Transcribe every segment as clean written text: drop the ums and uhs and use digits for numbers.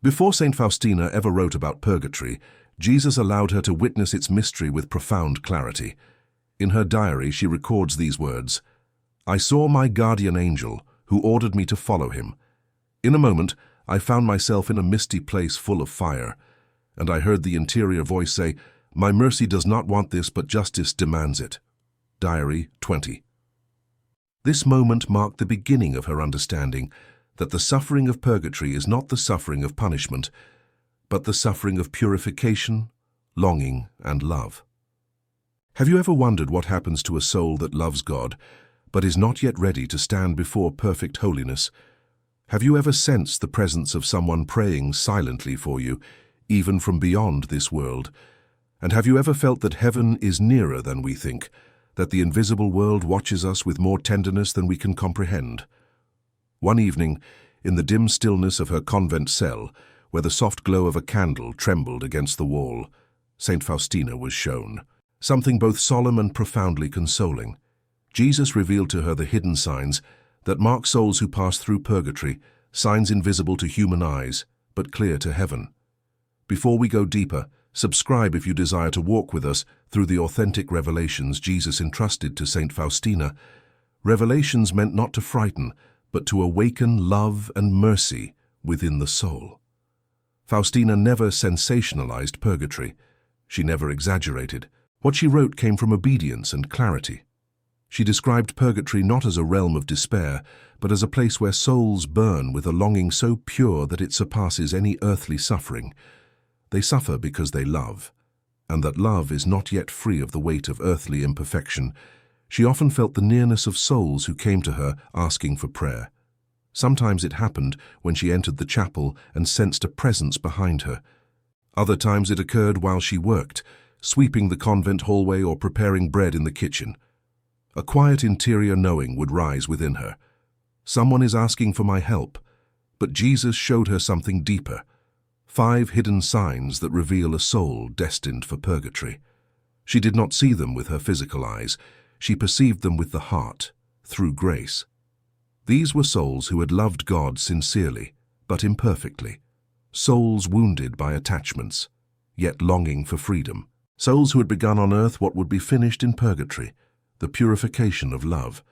Before Saint Faustina ever wrote about purgatory, Jesus allowed her to witness its mystery with profound clarity. In her diary, she records these words, "I saw my guardian angel, who ordered me to follow him. In a moment, I found myself in a misty place full of fire, and I heard the interior voice say, 'My mercy does not want this, but justice demands it.'" Diary 20. This moment marked the beginning of her understanding that the suffering of purgatory is not the suffering of punishment, but the suffering of purification, longing, and love. Have you ever wondered what happens to a soul that loves God, but is not yet ready to stand before perfect holiness? Have you ever sensed the presence of someone praying silently for you, even from beyond this world? And have you ever felt that heaven is nearer than we think, that the invisible world watches us with more tenderness than we can comprehend? One evening, in the dim stillness of her convent cell, where the soft glow of a candle trembled against the wall, Saint Faustina was shown. Something both solemn and profoundly consoling. Jesus revealed to her the hidden signs that mark souls who pass through purgatory, signs invisible to human eyes, but clear to heaven. Before we go deeper, subscribe if you desire to walk with us through the authentic revelations Jesus entrusted to Saint Faustina. Revelations meant not to frighten, but to awaken love and mercy within the soul. Faustina never sensationalized purgatory. She never exaggerated. What she wrote came from obedience and clarity. She described purgatory not as a realm of despair, but as a place where souls burn with a longing so pure that it surpasses any earthly suffering. They suffer because they love, and that love is not yet free of the weight of earthly imperfection. She often felt the nearness of souls who came to her asking for prayer. Sometimes it happened when she entered the chapel and sensed a presence behind her. Other times it occurred while she worked, sweeping the convent hallway or preparing bread in the kitchen. A quiet interior knowing would rise within her. Someone is asking for my help, but Jesus showed her something deeper. 5 hidden signs that reveal a soul destined for purgatory. She did not see them with her physical eyes. She perceived them with the heart, through grace. These were souls who had loved God sincerely, but imperfectly. Souls wounded by attachments, yet longing for freedom. Souls who had begun on earth what would be finished in purgatory, the purification of love.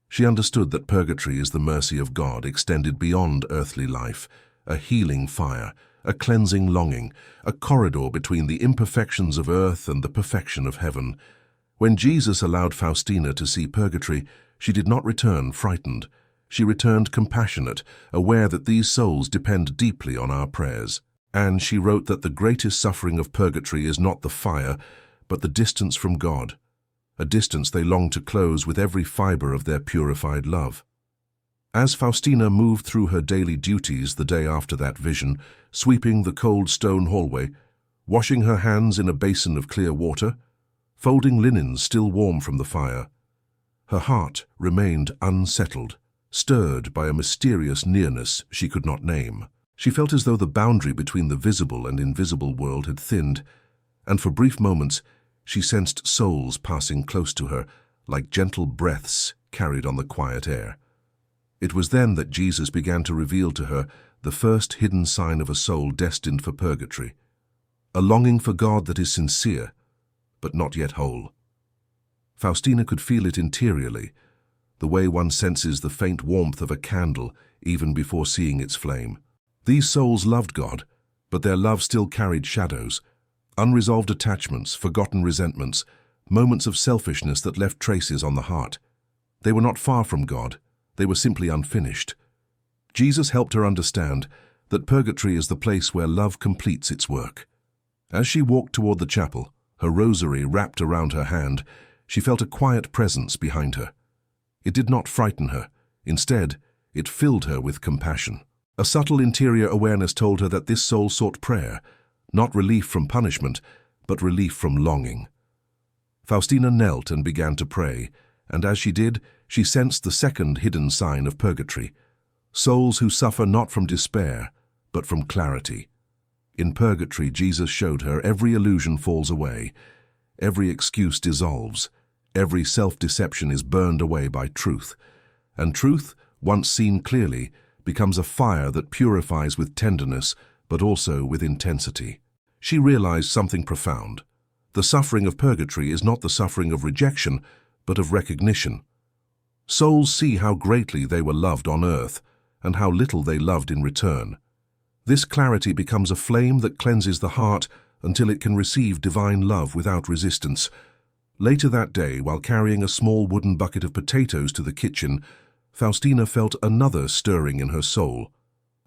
She understood that purgatory is the mercy of God extended beyond earthly life, a healing fire, a cleansing longing, a corridor between the imperfections of earth and the perfection of heaven. When Jesus allowed Faustina to see purgatory, she did not return frightened. She returned compassionate, aware that these souls depend deeply on our prayers. And she wrote that the greatest suffering of purgatory is not the fire, but the distance from God, a distance they long to close with every fiber of their purified love. As Faustina moved through her daily duties the day after that vision, sweeping the cold stone hallway, washing her hands in a basin of clear water, folding linens still warm from the fire, her heart remained unsettled, stirred by a mysterious nearness she could not name. She felt as though the boundary between the visible and invisible world had thinned, and for brief moments she sensed souls passing close to her, like gentle breaths carried on the quiet air. It was then that Jesus began to reveal to her the first hidden sign of a soul destined for purgatory, a longing for God that is sincere, but not yet whole. Faustina could feel it interiorly, the way one senses the faint warmth of a candle even before seeing its flame. These souls loved God, but their love still carried shadows, unresolved attachments, forgotten resentments, moments of selfishness that left traces on the heart. They were not far from God. They were simply unfinished. Jesus helped her understand that purgatory is the place where love completes its work. As she walked toward the chapel, her rosary wrapped around her hand, she felt a quiet presence behind her. It did not frighten her. Instead, it filled her with compassion. A subtle interior awareness told her that this soul sought prayer, not relief from punishment, but relief from longing. Faustina knelt and began to pray, and as she did, she sensed the second hidden sign of purgatory, souls who suffer not from despair, but from clarity. In purgatory, Jesus showed her every illusion falls away, every excuse dissolves, every self-deception is burned away by truth, and truth, once seen clearly, becomes a fire that purifies with tenderness, but also with intensity. She realized something profound. The suffering of purgatory is not the suffering of rejection, but of recognition. Souls see how greatly they were loved on earth, and how little they loved in return. This clarity becomes a flame that cleanses the heart until it can receive divine love without resistance. Later that day, while carrying a small wooden bucket of potatoes to the kitchen, Faustina felt another stirring in her soul.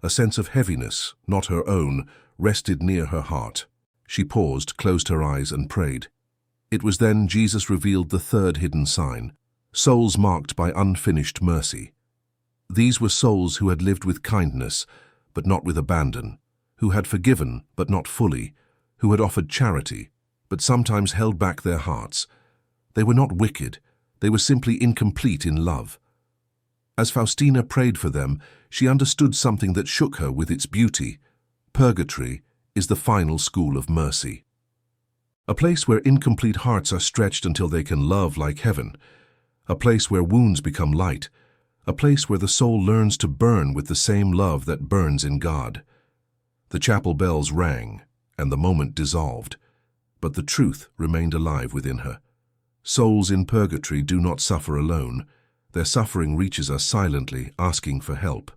A sense of heaviness, not her own, rested near her heart. She paused, closed her eyes, and prayed. It was then Jesus revealed the third hidden sign, souls marked by unfinished mercy. These were souls who had lived with kindness, but not with abandon, who had forgiven, but not fully, who had offered charity, but sometimes held back their hearts. They were not wicked, they were simply incomplete in love. As Faustina prayed for them, she understood something that shook her with its beauty. Purgatory is the final school of mercy. A place where incomplete hearts are stretched until they can love like heaven. A place where wounds become light. A place where the soul learns to burn with the same love that burns in God. The chapel bells rang, and the moment dissolved, but the truth remained alive within her. Souls in purgatory do not suffer alone. Their suffering reaches us silently, asking for help.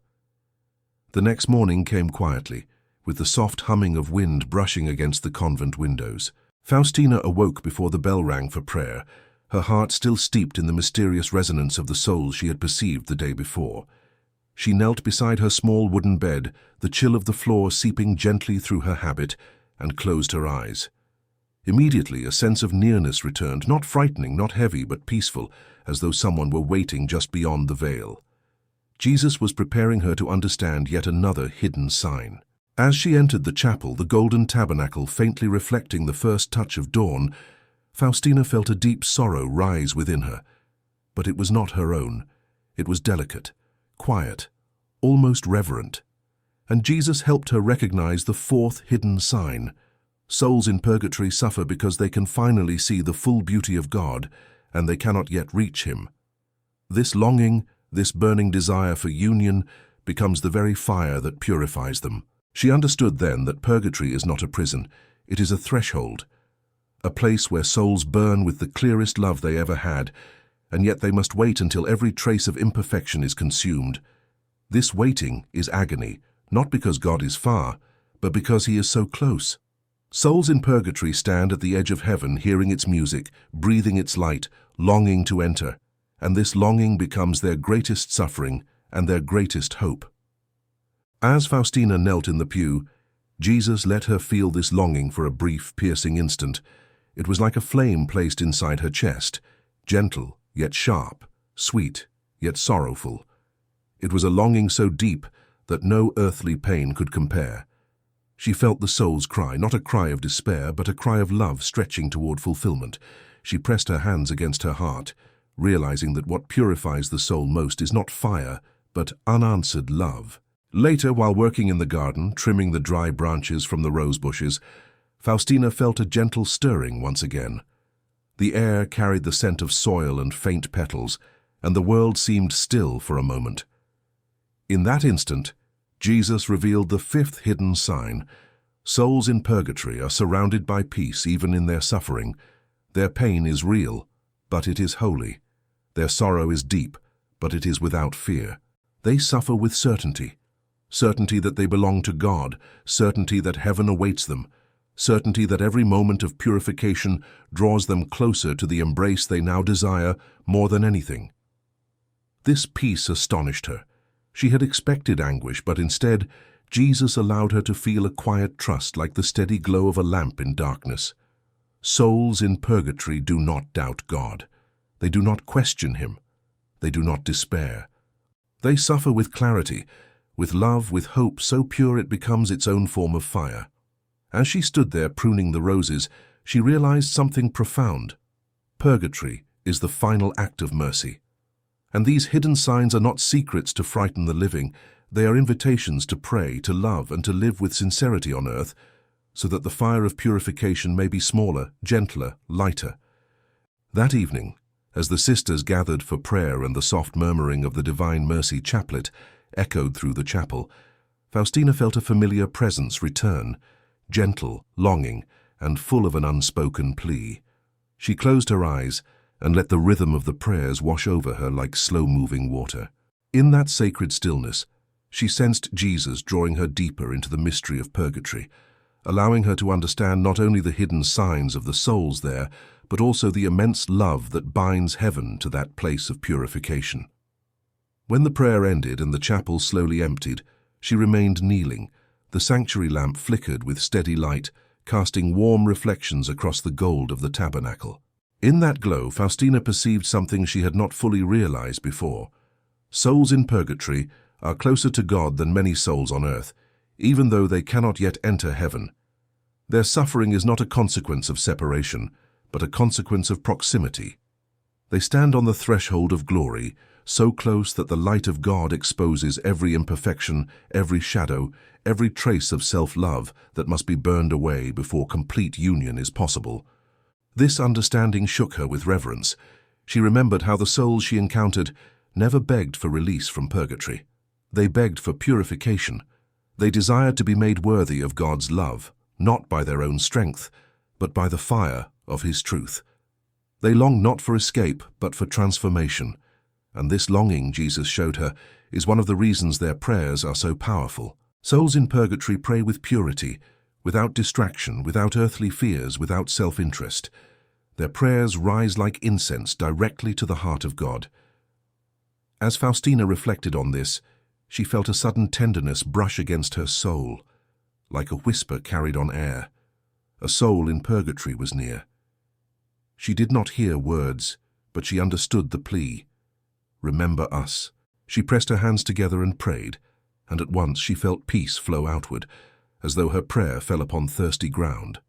The next morning came quietly, with the soft humming of wind brushing against the convent windows. Faustina awoke before the bell rang for prayer, her heart still steeped in the mysterious resonance of the souls she had perceived the day before. She knelt beside her small wooden bed, the chill of the floor seeping gently through her habit, and closed her eyes. Immediately, a sense of nearness returned, not frightening, not heavy, but peaceful, as though someone were waiting just beyond the veil. Jesus was preparing her to understand yet another hidden sign. As she entered the chapel, the golden tabernacle faintly reflecting the first touch of dawn, Faustina felt a deep sorrow rise within her. But it was not her own. It was delicate, quiet, almost reverent. And Jesus helped her recognize the fourth hidden sign. Souls in purgatory suffer because they can finally see the full beauty of God, and they cannot yet reach Him. This longing, this burning desire for union, becomes the very fire that purifies them. She understood then that purgatory is not a prison, it is a threshold, a place where souls burn with the clearest love they ever had, and yet they must wait until every trace of imperfection is consumed. This waiting is agony, not because God is far, but because He is so close. Souls in purgatory stand at the edge of heaven, hearing its music, breathing its light, longing to enter, and this longing becomes their greatest suffering and their greatest hope. As Faustina knelt in the pew, Jesus let her feel this longing for a brief, piercing instant. It was like a flame placed inside her chest, gentle, yet sharp, sweet, yet sorrowful. It was a longing so deep that no earthly pain could compare. She felt the soul's cry, not a cry of despair, but a cry of love stretching toward fulfillment. She pressed her hands against her heart, realizing that what purifies the soul most is not fire, but unanswered love. Later, while working in the garden, trimming the dry branches from the rose bushes, Faustina felt a gentle stirring once again. The air carried the scent of soil and faint petals, and the world seemed still for a moment. In that instant, Jesus revealed the fifth hidden sign. Souls in purgatory are surrounded by peace even in their suffering. Their pain is real, but it is holy. Their sorrow is deep, but it is without fear. They suffer with certainty. Certainty that they belong to God, certainty that heaven awaits them, certainty that every moment of purification draws them closer to the embrace they now desire more than anything. This peace astonished her. She had expected anguish, but instead, Jesus allowed her to feel a quiet trust like the steady glow of a lamp in darkness. Souls in purgatory do not doubt God. They do not question Him. They do not despair. They suffer with clarity, with love, with hope so pure it becomes its own form of fire. As she stood there pruning the roses, she realized something profound. Purgatory is the final act of mercy. And these hidden signs are not secrets to frighten the living. They are invitations to pray, to love, and to live with sincerity on earth, so that the fire of purification may be smaller, gentler, lighter. That evening, as the sisters gathered for prayer and the soft murmuring of the Divine Mercy chaplet echoed through the chapel, Faustina felt a familiar presence return, gentle, longing, and full of an unspoken plea. She closed her eyes and let the rhythm of the prayers wash over her like slow-moving water. In that sacred stillness, she sensed Jesus drawing her deeper into the mystery of purgatory, allowing her to understand not only the hidden signs of the souls there, but also the immense love that binds heaven to that place of purification. When the prayer ended and the chapel slowly emptied, she remained kneeling. The sanctuary lamp flickered with steady light, casting warm reflections across the gold of the tabernacle. In that glow, Faustina perceived something she had not fully realized before. Souls in purgatory are closer to God than many souls on earth, even though they cannot yet enter heaven. Their suffering is not a consequence of separation, but a consequence of proximity. They stand on the threshold of glory, so close that the light of God exposes every imperfection, every shadow, every trace of self-love that must be burned away before complete union is possible. This understanding shook her with reverence. She remembered how the souls she encountered never begged for release from purgatory. They begged for purification. They desired to be made worthy of God's love, not by their own strength, but by the fire of His truth. They longed not for escape, but for transformation. And this longing, Jesus showed her, is one of the reasons their prayers are so powerful. Souls in purgatory pray with purity, without distraction, without earthly fears, without self-interest. Their prayers rise like incense directly to the heart of God. As Faustina reflected on this, she felt a sudden tenderness brush against her soul, like a whisper carried on air. A soul in purgatory was near. She did not hear words, but she understood the plea. Remember us. She pressed her hands together and prayed, and at once she felt peace flow outward, as though her prayer fell upon thirsty ground.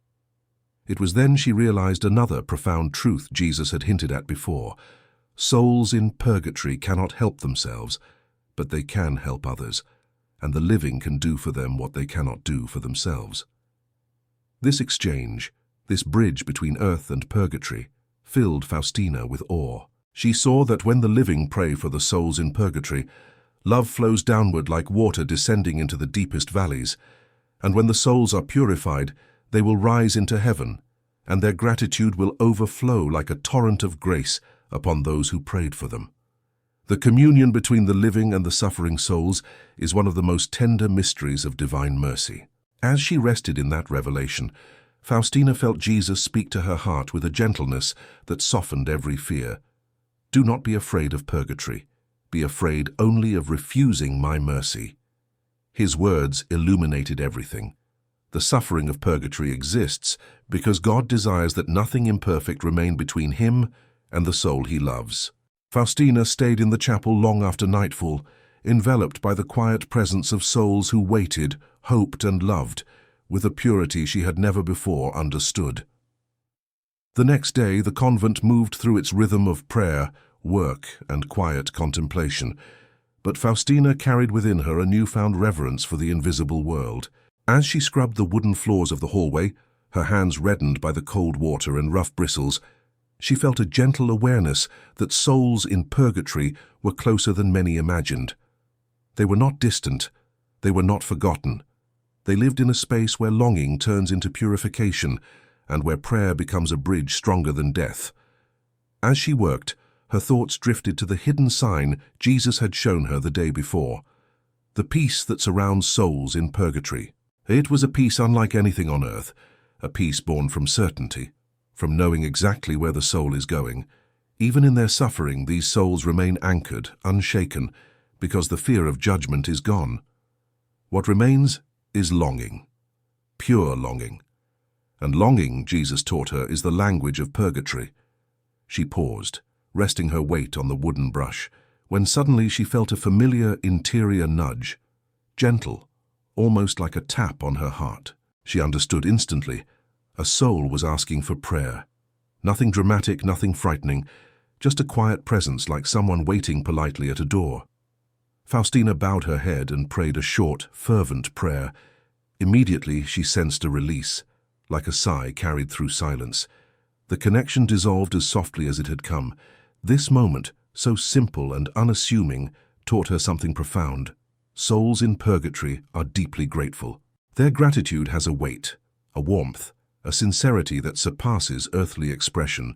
It was then she realized another profound truth Jesus had hinted at before. Souls in purgatory cannot help themselves, but they can help others, and the living can do for them what they cannot do for themselves. This exchange, this bridge between earth and purgatory, filled Faustina with awe. She saw that when the living pray for the souls in purgatory, love flows downward like water descending into the deepest valleys, and when the souls are purified, they will rise into heaven, and their gratitude will overflow like a torrent of grace upon those who prayed for them. The communion between the living and the suffering souls is one of the most tender mysteries of divine mercy. As she rested in that revelation, Faustina felt Jesus speak to her heart with a gentleness that softened every fear. Do not be afraid of purgatory. Be afraid only of refusing my mercy. His words illuminated everything. The suffering of purgatory exists because God desires that nothing imperfect remain between him and the soul he loves. Faustina stayed in the chapel long after nightfall, enveloped by the quiet presence of souls who waited, hoped, and loved, with a purity she had never before understood. The next day, the convent moved through its rhythm of prayer, work, and quiet contemplation, but Faustina carried within her a newfound reverence for the invisible world. As she scrubbed the wooden floors of the hallway, her hands reddened by the cold water and rough bristles, she felt a gentle awareness that souls in purgatory were closer than many imagined. They were not distant, they were not forgotten. They lived in a space where longing turns into purification and where prayer becomes a bridge stronger than death. As she worked, her thoughts drifted to the hidden sign Jesus had shown her the day before, the peace that surrounds souls in purgatory. It was a peace unlike anything on earth, a peace born from certainty, from knowing exactly where the soul is going. Even in their suffering, these souls remain anchored, unshaken, because the fear of judgment is gone. What remains is longing, pure longing. And longing, Jesus taught her, is the language of purgatory. She paused, resting her weight on the wooden brush, when suddenly she felt a familiar interior nudge, gentle, almost like a tap on her heart. She understood instantly. A soul was asking for prayer. Nothing dramatic, nothing frightening, just a quiet presence like someone waiting politely at a door. Faustina bowed her head and prayed a short, fervent prayer. Immediately she sensed a release, like a sigh carried through silence. The connection dissolved as softly as it had come. This moment, so simple and unassuming, taught her something profound. souls in purgatory are deeply grateful. Their gratitude has a weight, a warmth, a sincerity that surpasses earthly expression.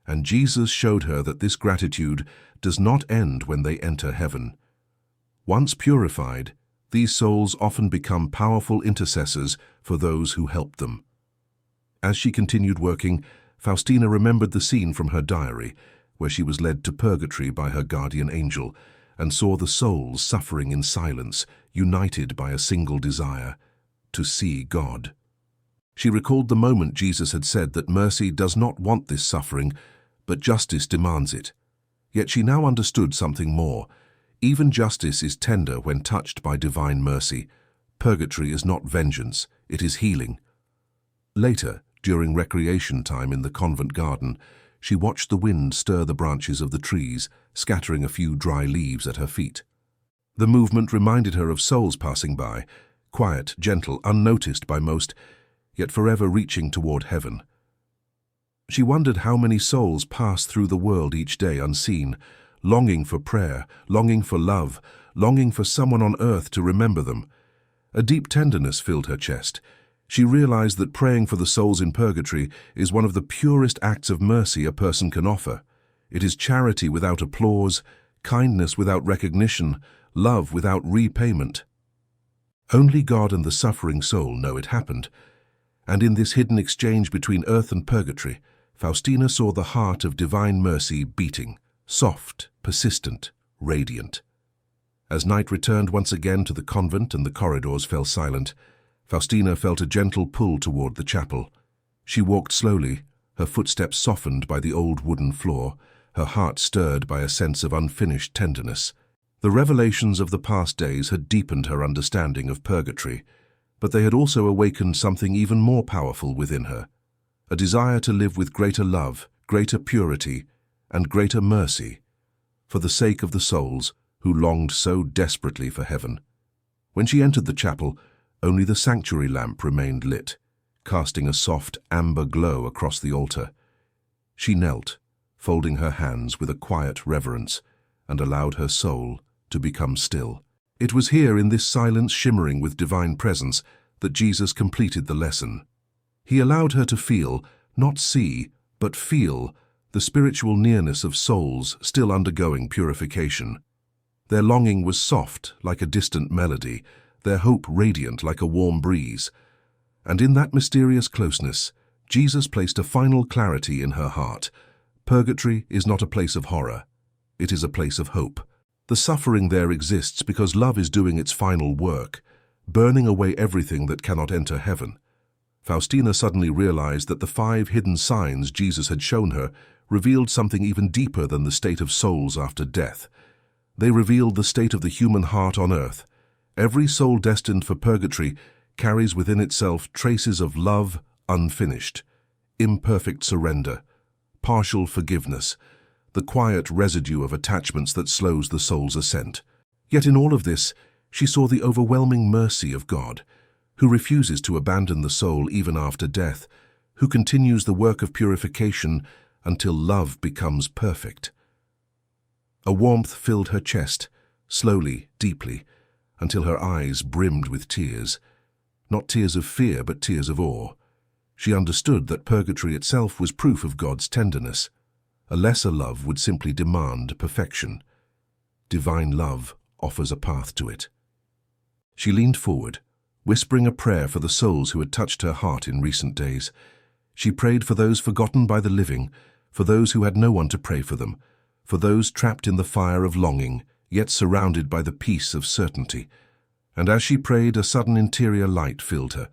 And Jesus showed her that this gratitude does not end when they enter heaven. Once purified, these souls often become powerful intercessors for those who helped them. As she continued working, Faustina remembered the scene from her diary, where she was led to purgatory by her guardian angel, and saw the souls suffering in silence, united by a single desire, to see God. She recalled the moment Jesus had said that mercy does not want this suffering, but justice demands it. Yet she now understood something more. Even justice is tender when touched by divine mercy. Purgatory is not vengeance, it is healing. Later, during recreation time in the convent garden, she watched the wind stir the branches of the trees, scattering a few dry leaves at her feet. The movement reminded her of souls passing by, quiet, gentle, unnoticed by most, yet forever reaching toward heaven. She wondered how many souls pass through the world each day unseen, longing for prayer, longing for love, longing for someone on earth to remember them. A deep tenderness filled her chest. She realized that praying for the souls in purgatory is one of the purest acts of mercy a person can offer. It is charity without applause, kindness without recognition, love without repayment. Only God and the suffering soul know it happened. And in this hidden exchange between earth and purgatory, Faustina saw the heart of divine mercy beating, soft, persistent, radiant. As night returned once again to the convent and the corridors fell silent, Faustina felt a gentle pull toward the chapel. She walked slowly, her footsteps softened by the old wooden floor, her heart stirred by a sense of unfinished tenderness. The revelations of the past days had deepened her understanding of purgatory, but they had also awakened something even more powerful within her, a desire to live with greater love, greater purity, and greater mercy, for the sake of the souls who longed so desperately for heaven. When she entered the chapel, only the sanctuary lamp remained lit, casting a soft amber glow across the altar. She knelt, folding her hands with a quiet reverence, and allowed her soul to become still. It was here, in this silence shimmering with divine presence, that Jesus completed the lesson. He allowed her to feel, not see, but feel, the spiritual nearness of souls still undergoing purification. Their longing was soft, like a distant melody, their hope radiant like a warm breeze. And in that mysterious closeness, Jesus placed a final clarity in her heart. Purgatory is not a place of horror. It is a place of hope. The suffering there exists because love is doing its final work, burning away everything that cannot enter heaven. Faustina suddenly realized that the 5 hidden signs Jesus had shown her revealed something even deeper than the state of souls after death. They revealed the state of the human heart on earth. Every soul destined for purgatory carries within itself traces of love unfinished, imperfect surrender, partial forgiveness, the quiet residue of attachments that slows the soul's ascent. Yet in all of this, she saw the overwhelming mercy of God, who refuses to abandon the soul even after death, who continues the work of purification until love becomes perfect. A warmth filled her chest, slowly, deeply, until her eyes brimmed with tears. Not tears of fear, but tears of awe. She understood that purgatory itself was proof of God's tenderness. A lesser love would simply demand perfection. Divine love offers a path to it. She leaned forward, whispering a prayer for the souls who had touched her heart in recent days. She prayed for those forgotten by the living, for those who had no one to pray for them, for those trapped in the fire of longing, yet surrounded by the peace of certainty. And as she prayed, a sudden interior light filled her.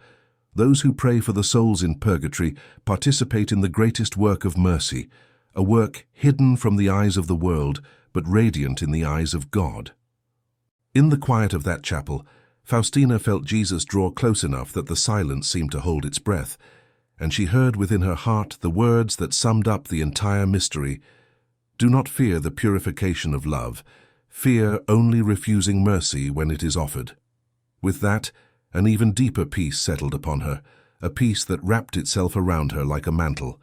Those who pray for the souls in purgatory participate in the greatest work of mercy, a work hidden from the eyes of the world, but radiant in the eyes of God. In the quiet of that chapel, Faustina felt Jesus draw close enough that the silence seemed to hold its breath, and she heard within her heart the words that summed up the entire mystery. Do not fear the purification of love. Fear only refusing mercy when it is offered. With that, an even deeper peace settled upon her, a peace that wrapped itself around her like a mantle.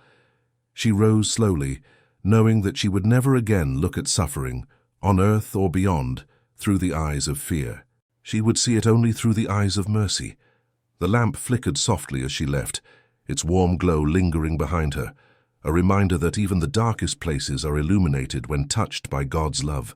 She rose slowly, knowing that she would never again look at suffering, on earth or beyond, through the eyes of fear. She would see it only through the eyes of mercy. The lamp flickered softly as she left, its warm glow lingering behind her, a reminder that even the darkest places are illuminated when touched by God's love.